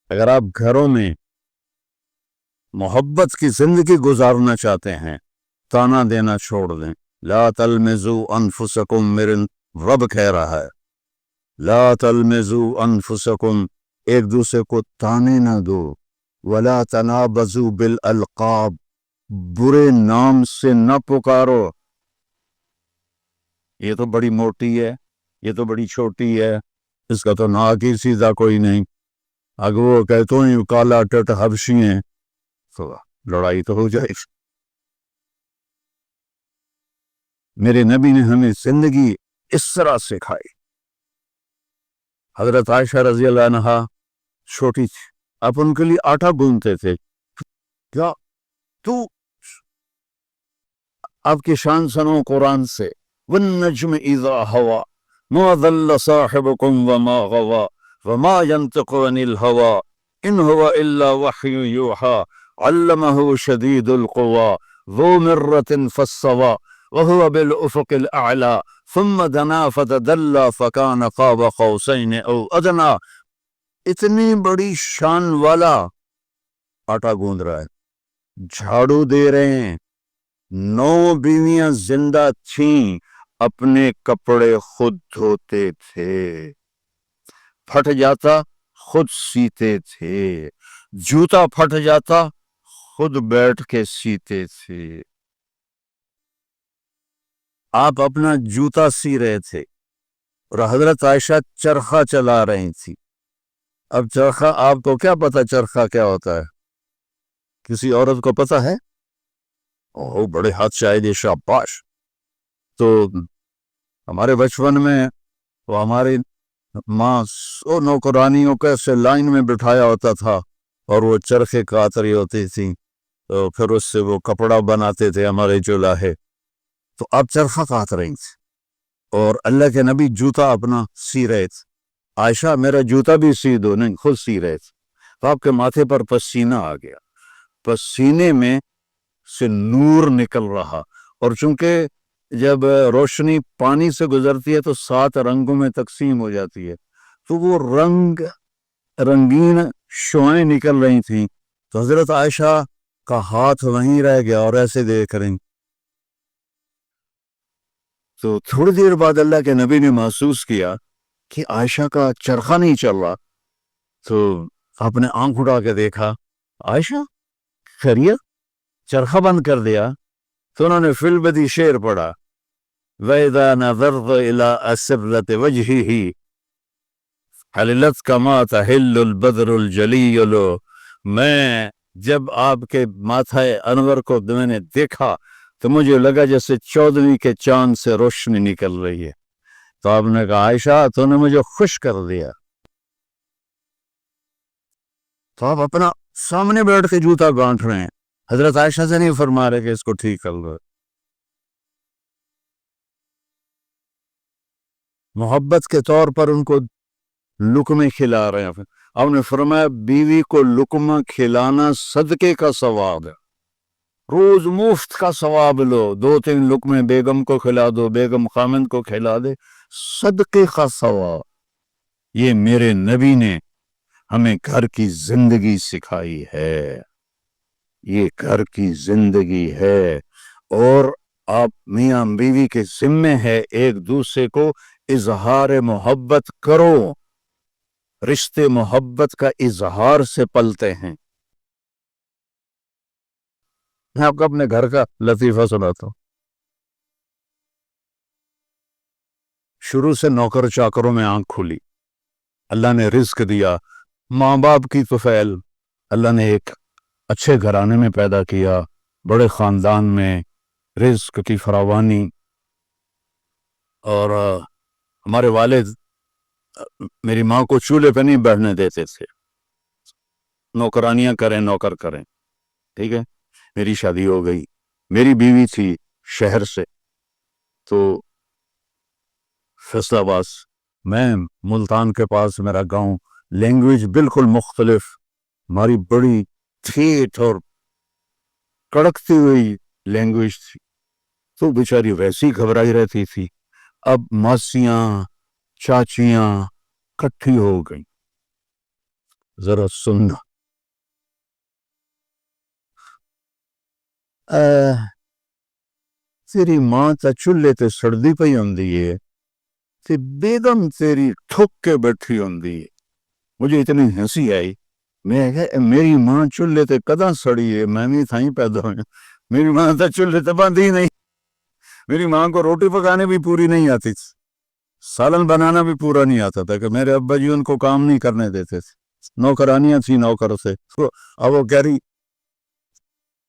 اگر آپ گھروں میں محبت کی زندگی گزارنا چاہتے ہیں، تانا دینا چھوڑ دیں. لا تلمزوا انفسکم، میرے رب کہہ رہا ہے لا تلمزوا انفسکم، ایک دوسرے کو تانے نہ دو. ولا تنابزوا بالالقاب، برے نام سے نہ پکارو. یہ تو بڑی موٹی ہے، یہ تو بڑی چھوٹی ہے، اس کا تو ناک ہی سیدھا کوئی نہیں. اگر وہ کہتے ہیں کالا ٹٹ حبشی ہیں تو لڑائی تو ہو جائے گی. میرے نبی نے ہمیں زندگی اس طرح سکھائی. حضرت عائشہ رضی اللہ عنہا چھوٹی تھی، آپ ان کے لیے آٹا گوندتے تھے. کیا تو آپ کی شان سنو قرآن سے. والنجم اذا ہوا ما ضل صاحبكم وما غوا وما ينطق عن الهوى ان هو الا وحي يوحى علمه شديد القوى ذو مرة فاستوى وهو بالافق الاعلى ثم دنا فتدلى فكان قاب قوسين او ادنى. اتنی بڑی شان والا آٹا گوند رہا ہے، جھاڑو دے رہے ہیں. 9 بیویاں زندہ تھیں، اپنے کپڑے خود دھوتے تھے، پھٹ جاتا خود سیتے تھے، جوتا پھٹ جاتا خود بیٹھ کے سیتے تھے. آپ اپنا جوتا سی رہے تھے اور حضرت عائشہ چرخہ چلا رہی تھی. اب چرخہ، آپ کو کیا پتا چرخہ کیا ہوتا ہے؟ کسی عورت کو پتا ہے؟ اوہ بڑے ہاتھ شاید شاباش. تو ہمارے بچپن میں وہ ہماری ماں سو نوکرانیوں کو ایسے لائن میں بٹھایا ہوتا تھا اور وہ چرخے کاٹ رہی ہوتی تھی، تو پھر اس سے وہ کپڑا بناتے تھے ہمارے چولہے. تو اب چرخہ کاٹ رہی تھی اور اللہ کے نبی جوتا اپنا سی رہے تھے. عائشہ میرا جوتا بھی سی دو، نہیں خود سی رہے تھے. تو آپ کے ماتھے پر پسینہ آ گیا، پسینے میں سے نور نکل رہا، اور چونکہ جب روشنی پانی سے گزرتی ہے تو 7 رنگوں میں تقسیم ہو جاتی ہے، تو وہ رنگین شعائیں نکل رہی تھیں. تو حضرت عائشہ کا ہاتھ وہیں رہ گیا اور ایسے دیکھ رہی. تو تھوڑی دیر بعد اللہ کے نبی نے محسوس کیا کہ عائشہ کا چرخہ نہیں چل رہا. تو آپ نے آنکھ اٹھا کے دیکھا، عائشہ خیریت؟ چرخہ بند کر دیا. تو انہوں نے فی البدی شعر پڑھا، وَإِذَا نَظَرْتُ إِلَىٰ أَسِرَّةِ وَجْهِهِ حَلِلَتْ كَمَا تَحِلُّ الْبَدْرُ الْجَلِيُّ. میں جب آپ کے ماتھے انور کو میں نے دیکھا تو مجھے لگا جیسے 14ویں کے چاند سے روشنی نکل رہی ہے. تو آپ نے کہا عائشہ تو نے مجھے خوش کر دیا. تو آپ اپنا سامنے بیٹھ کے جوتا گانٹھ رہے ہیں، حضرت عائشہ سے نہیں فرما رہے کہ اس کو ٹھیک کر لو. محبت کے طور پر ان کو لقمے کھلا رہے ہیں. آپ نے فرمایا بیوی کو لقمہ کھلانا صدقے کا ثواب ہے، روز مفت کا ثواب لو. 2-3 لقمے بیگم کو کھلا دو، بیگم خامند کو کھلا دے، صدقے کا ثواب. یہ میرے نبی نے ہمیں گھر کی زندگی سکھائی ہے، یہ گھر کی زندگی ہے. اور آپ میاں بیوی کے ذمے ہے ایک دوسرے کو اظہار محبت کرو. رشتے محبت کا اظہار سے پلتے ہیں. میں آپ کو اپنے گھر کا لطیفہ سناتا ہوں. شروع سے نوکر چاکروں میں آنکھ کھلی، اللہ نے رزق دیا، ماں باپ کی طفیل، اللہ نے ایک اچھے گھرانے میں پیدا کیا، بڑے خاندان میں رزق کی فراوانی. اور ہمارے والد میری ماں کو چولہے پہ نہیں بیٹھنے دیتے تھے، نوکرانیاں کریں نوکر کریں. ٹھیک ہے، میری شادی ہو گئی، میری بیوی تھی شہر سے، تو فیصل آباد، میں ملتان کے پاس میرا گاؤں، لینگویج بالکل مختلف، ہماری بڑی ٹھیٹ اور کڑکتی ہوئی لینگویج تھی. تو بیچاری ویسی گھبرائی رہتی تھی. اب ماسیاں چاچیاں کٹھی ہو گئیں. ذرا سننا. تیری ماں تا چولہے تے سڑدی پئی ہوندی ہے تے بیگم تیری ٹھک کے بیٹھی ہوندی ہے. مجھے اتنی ہنسی آئی. میں کہا میری ماں چولہے تے کداں سڑی ہے؟ میں بھی تھائیں پیدا ہوئے. میری ماں تا چولہے تے باندھی نہیں. میری ماں کو روٹی پکانے بھی پوری نہیں آتی تھی, سالن بنانا بھی پورا نہیں آتا تھا, کہ میرے ابا جی ان کو کام نہیں کرنے دیتے تھے, نوکرانیاں تھی نوکر سے. اب وہ کہہ رہی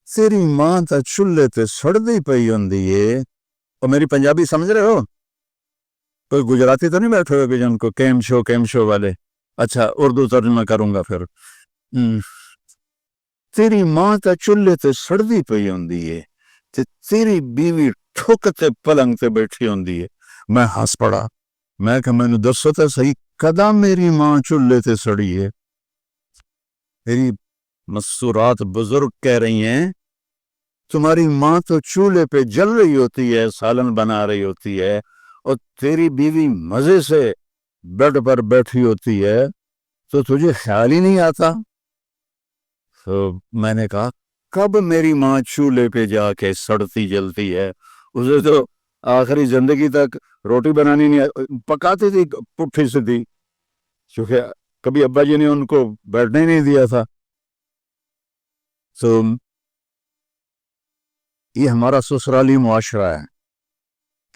تیری ماں تا چولہے تے سڑدی پئی ہوندی ہے. اور میری پنجابی سمجھ رہے ہو؟ کوئی گجراتی تو نہیں بیٹھے ہوئے کہ جن کو کیم شو والے. اچھا اردو ترجمہ کروں گا پھر. تیری ماں تا چولہے تے سڑدی پئی ہوندی ہے تے تیری بیوی ٹھک تے پلنگ تے بیٹھی ہوندی ہے. میں ہنس پڑا. میں کہ مینوں دسو تے صحیح کدا میری ماں چولہے تے سڑی ہے؟ میری مسورات بزرگ کہہ رہی ہیں تمہاری ماں تو چولہے پہ جل رہی ہوتی ہے, سالن بنا رہی ہوتی ہے, اور تیری بیوی مزے سے بیڈ پر بیٹھی ہوتی ہے, تو تجھے خیال ہی نہیں آتا. تو میں نے کہا کب میری ماں چولہے پہ جا کے سڑتی جلتی ہے؟ اسے تو آخری زندگی تک روٹی بنانی نہیں پکاتی تھی پٹھی سے تھی, کیونکہ کبھی ابا جی نے ان کو بیٹھنے نہیں دیا تھا. تو یہ ہمارا سسرالی معاشرہ ہے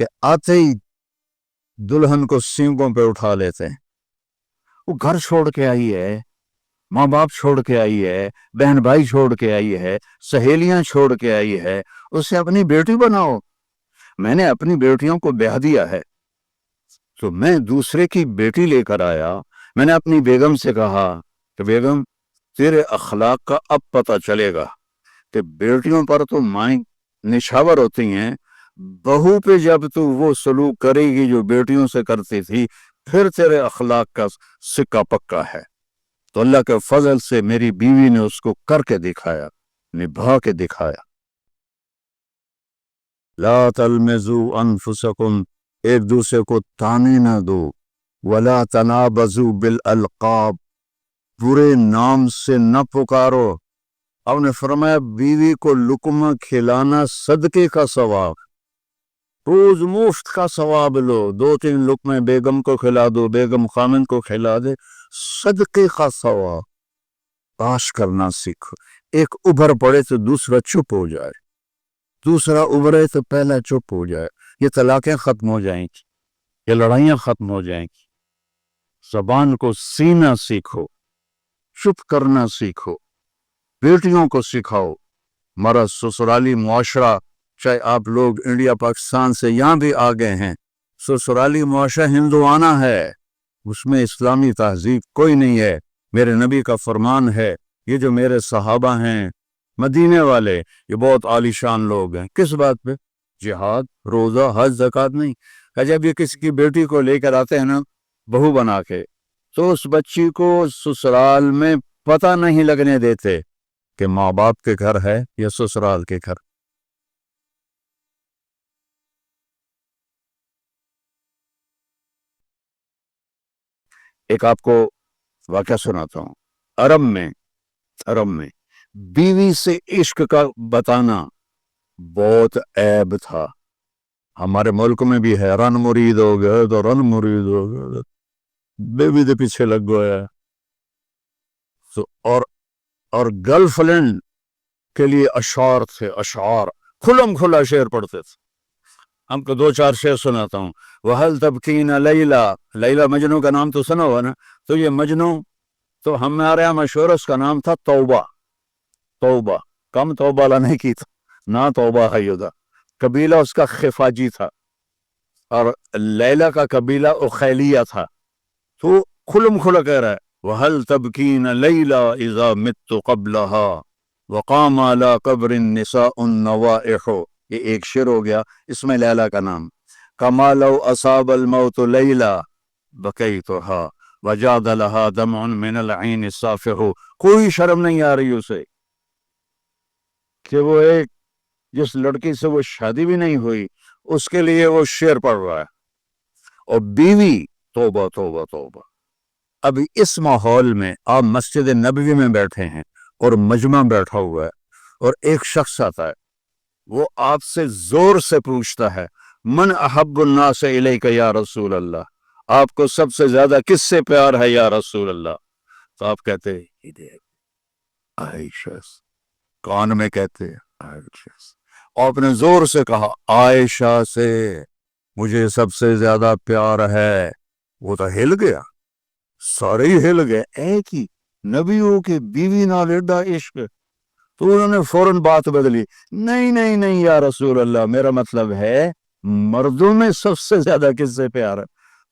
کہ آتے ہی دلہن کو سینگوں پہ اٹھا لیتے ہیں. وہ گھر چھوڑ کے آئی ہے, ماں باپ چھوڑ کے آئی ہے, بہن بھائی چھوڑ کے آئی ہے, سہیلیاں چھوڑ کے آئی ہے, اسے اپنی بیٹی بناؤ. میں نے اپنی بیٹیوں کو بیاہ دیا ہے تو میں دوسرے کی بیٹی لے کر آیا. میں نے اپنی بیگم سے کہا کہ بیگم تیرے اخلاق کا اب پتہ چلے گا کہ بیٹیوں پر تو مائیں نشاور ہوتی ہیں, بہو پہ جب تو وہ سلوک کرے گی جو بیٹیوں سے کرتی تھی پھر تیرے اخلاق کا سکہ پکا ہے. تو اللہ کے فضل سے میری بیوی نے اس کو کر کے دکھایا, نبھا کے دکھایا. لا تلمزوا انفسکم, ایک دوسرے کو تانے نہ دو. ولا تنابزوا بالالقاب, برے نام سے نہ پکارو. آپ نے فرمایا بیوی کو لقمہ کھلانا صدقے کا ثواب, روز مفت کا ثواب لو. 2-3 لقمے بیگم کو کھلا دو, بیگم خامن کو کھلا دے, صدقے کا ثواب. باش کرنا سیکھو. ایک ابھر پڑے تو دوسرا چپ ہو جائے, دوسرا ابھرے تو پہلا چپ ہو جائے. یہ طلاقیں ختم ہو جائیں گی, یہ لڑائیاں ختم ہو جائیں گی. زبان کو سینا سیکھو, چپ کرنا سیکھو, بیٹیوں کو سکھاؤ. ہمارا سسرالی معاشرہ, چاہے آپ لوگ انڈیا پاکستان سے یہاں بھی آگے ہیں, سسرالی معاشرہ ہندوانہ ہے, اس میں اسلامی تہذیب کوئی نہیں ہے. میرے نبی کا فرمان ہے, یہ جو میرے صحابہ ہیں مدینے والے, یہ بہت عالی شان لوگ ہیں. کس بات پہ؟ جہاد, روزہ, حج, زکوٰۃ نہیں. جب یہ کسی کی بیٹی کو لے کر آتے ہیں نا بہو بنا کے, تو اس بچی کو سسرال میں پتہ نہیں لگنے دیتے کہ ماں باپ کے گھر ہے یا سسرال کے گھر. ایک آپ کو واقعہ سناتا ہوں. عرب میں بیوی سے عشق کا بتانا بہت عیب تھا. ہمارے ملک میں بھی ہے, رن مرید ہو گئے تو رن مرید ہو گئے, بیوی دے پیچھے لگ گیا. تو اور گرل فرینڈ کے لیے اشعار تھے, اشعار کھلم کھلا شعر پڑھتے تھے. ہم کو 2-4 شعر سناتا ہوں. وَهَلْ تَبْكِينَ لیلا, لیلا مجنو کا نام تو سنا ہوا نا. تو یہ مجنو تو ہمارے یہاں مشہور, اس کا نام تھا توبہ. توبہ کم توبہ نہیں کی تھا, نہ توبہ حیدہ. قبیلہ اس کا خفاجی تھا, اور لیلا کا قبیلہ اخیلیہ تھا. تو کھلم کھلا کہہ رہا ہے وَهَلْ تَبْكِينَ لیلا اذا مت قبلها وقام على قبر النساء النوائح. یہ ایک شعر ہو گیا, اس میں لیلا کا نام. کما لو اصاب الموت لیلا بکیتها وجاد لها دمع من العین الصافح. کوئی شرم نہیں آ رہی اسے کہ وہ ایک جس لڑکی سے وہ شادی بھی نہیں ہوئی اس کے لیے وہ شعر پڑھ رہا ہے. اور بیوی توبہ توبہ توبہ, ابھی اس ماحول میں آپ مسجد نبوی میں بیٹھے ہیں اور مجمع بیٹھا ہوا ہے اور ایک شخص آتا ہے, وہ آپ سے زور سے پوچھتا ہے من احب الناس الیک یا رسول اللہ, آپ کو سب سے زیادہ کس سے پیار ہے یا رسول اللہ؟ تو آپ کہتے ہیں عائشہ, کان میں کہتے ہیں عائشہ. آپ نے زور سے کہا عائشہ سے مجھے سب سے زیادہ پیار ہے. وہ تو ہل گیا, سارے ہی ہل گئے, ایک ہی نبیوں کی بیوی نال ایڈا عشق. تو انہوں نے فوراً بات بدلی, نہیں نہیں نہیں یا رسول اللہ, میرا مطلب ہے مردوں میں سب سے زیادہ کس سے پیار ہے.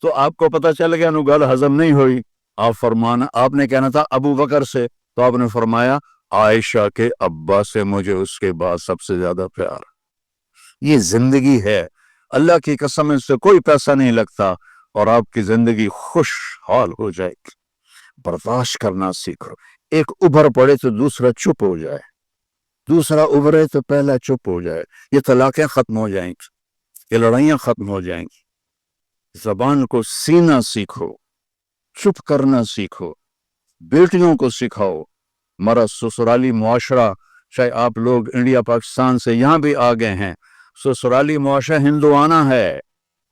تو آپ کو پتہ چل گیا نو گل ہضم نہیں ہوئی. آپ نے کہنا تھا ابو بکر سے, تو آپ نے فرمایا عائشہ کے ابا سے مجھے اس کے بعد سب سے زیادہ پیار. یہ زندگی ہے, اللہ کی قسم اس سے کوئی پیسہ نہیں لگتا اور آپ کی زندگی خوشحال ہو جائے گی. برداشت کرنا سیکھو. ایک ابھر پڑے تو دوسرا چپ ہو جائے, دوسرا ابھرے تو پہلا چپ ہو جائے. یہ طلاقیں ختم ہو جائیں گی, یہ لڑائیاں ختم ہو جائیں گی. زبان کو سینا سیکھو, چپ کرنا سیکھو, بیٹیوں کو سکھاؤ. ہمارا سسرالی معاشرہ, چاہے آپ لوگ انڈیا پاکستان سے یہاں بھی آ گئے ہیں, سسرالی معاشرہ ہندوانہ ہے,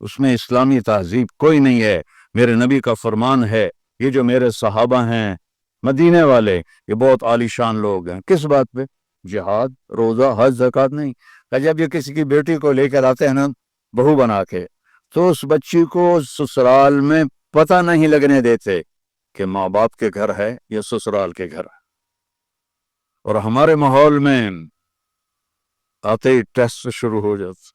اس میں اسلامی تہذیب کوئی نہیں ہے. میرے نبی کا فرمان ہے, یہ جو میرے صحابہ ہیں مدینے والے, یہ بہت عالی شان لوگ ہیں. کس بات پہ؟ جہاد, روزہ, حج, زکوٰۃ نہیں. جب یہ کسی کی بیٹی کو لے کر آتے ہیں نا بہو بنا کے, تو اس بچی کو سسرال میں پتہ نہیں لگنے دیتے کہ ماں باپ کے گھر ہے یا سسرال کے گھر ہے. اور ہمارے ماحول میں آتے ہی ٹیسٹ شروع ہو جاتا,